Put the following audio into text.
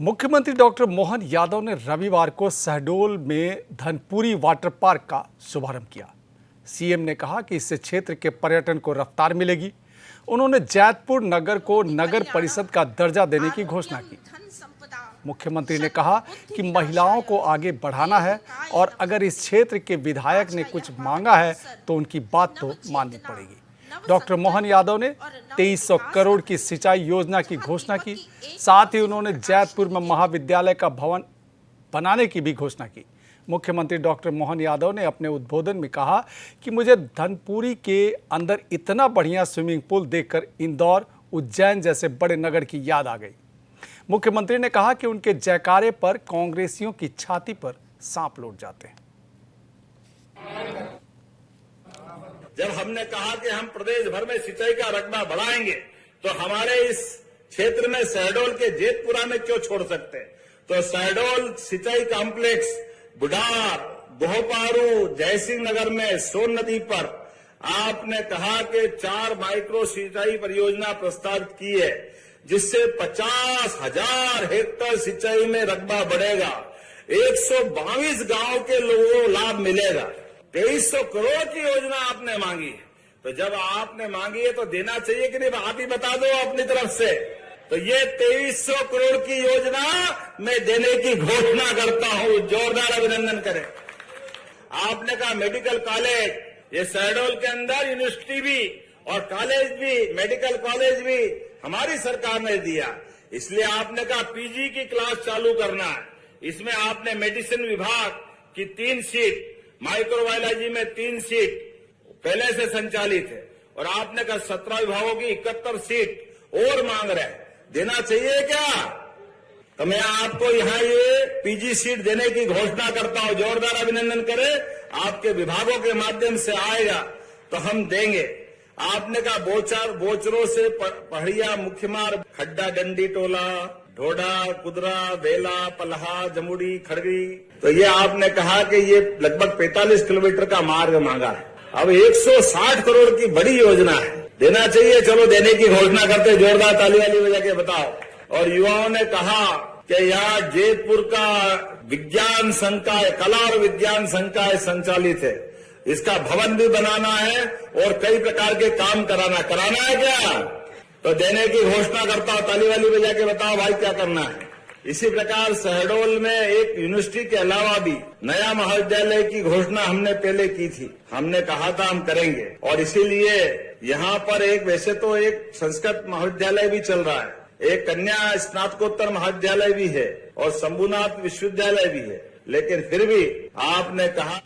मुख्यमंत्री डॉक्टर मोहन यादव ने रविवार को शहडोल में धनपुरी वाटर पार्क का शुभारंभ किया। सीएम ने कहा कि इससे क्षेत्र के पर्यटन को रफ्तार मिलेगी। उन्होंने जैतपुर नगर को नगर परिषद का दर्जा देने की घोषणा की। मुख्यमंत्री ने कहा कि महिलाओं को आगे बढ़ाना है और अगर इस क्षेत्र के विधायक ने कुछ मांगा है तो उनकी बात तो माननी पड़ेगी। डॉक्टर मोहन यादव ने 2300 करोड़ की सिंचाई योजना की घोषणा की। साथ ही उन्होंने जैतपुर में महाविद्यालय का भवन बनाने की भी घोषणा की। मुख्यमंत्री डॉक्टर मोहन यादव ने अपने उद्बोधन में कहा कि मुझे धनपुरी के अंदर इतना बढ़िया स्विमिंग पूल देखकर इंदौर, उज्जैन जैसे बड़े नगर की याद आ गई। मुख्यमंत्री ने कहा कि उनके जयकारे पर कांग्रेसियों की छाती पर सांप लौट जाते हैं। जब हमने कहा कि हम प्रदेश भर में सिंचाई का रकबा बढ़ाएंगे तो हमारे इस क्षेत्र में शहडोल के जेतपुरा में क्यों छोड़ सकते हैं? तो शहडोल सिंचाई कॉम्प्लेक्स बुढ़ार, बोहपारू, जयसिंह नगर में सोन नदी पर आपने कहा कि 4 माइक्रो सिंचाई परियोजना प्रस्तावित की है, जिससे 50,000 हेक्टेयर सिंचाई में रकबा बढ़ेगा। 122 गांव के लोगों को लाभ मिलेगा। 2300 करोड़ की योजना आपने मांगी है, तो जब आपने मांगी है तो देना चाहिए कि नहीं? आप ही बता दो अपनी तरफ से। तो ये 2300 करोड़ की योजना मैं देने की घोषणा करता हूं। जोरदार अभिनंदन करें। आपने कहा मेडिकल कॉलेज, ये शहडोल के अंदर यूनिवर्सिटी भी और कॉलेज भी, मेडिकल कॉलेज भी हमारी सरकार ने दिया। इसलिए आपने कहा पीजी की क्लास चालू करना है। इसमें आपने मेडिसिन विभाग की 3 सीट, माइक्रोबायोलॉजी में 3 सीट पहले से संचालित है और आपने कहा 17 विभागों की 71 सीट और मांग रहे हैं। देना चाहिए क्या? तो मैं आपको यहां ये पीजी सीट देने की घोषणा करता हूं। जोरदार अभिनंदन करें। आपके विभागों के माध्यम से आएगा तो हम देंगे। आपने कहा बोचरों से पहड़िया, मुख्यमार्ग, खड्डा डंडी टोला, ढोडा, कुदरा, बेला, पलहा, जमुड़ी, खड़गी, तो ये आपने कहा कि ये लगभग 45 किलोमीटर का मार्ग मांगा है। अब 160 करोड़ की बड़ी योजना है, देना चाहिए। चलो देने की घोषणा करते। जोरदार ताली वाली बजा के बताओ। और युवाओं ने कहा कि यहाँ जेतपुर का विज्ञान संकाय, कला और विज्ञान संकाय संचालित है, इसका भवन भी बनाना है और कई प्रकार के काम कराना है क्या? तो देने की घोषणा करता हूं। ताली वाली बजा के बताओ भाई क्या करना है। इसी प्रकार शहडोल में एक यूनिवर्सिटी के अलावा भी नया महाविद्यालय की घोषणा हमने पहले की थी। हमने कहा था हम करेंगे और इसीलिए यहाँ पर वैसे तो एक संस्कृत महाविद्यालय भी चल रहा है, एक कन्या स्नातकोत्तर महाविद्यालय भी है और शंभुनाथ विश्वविद्यालय भी है, लेकिन फिर भी आपने कहा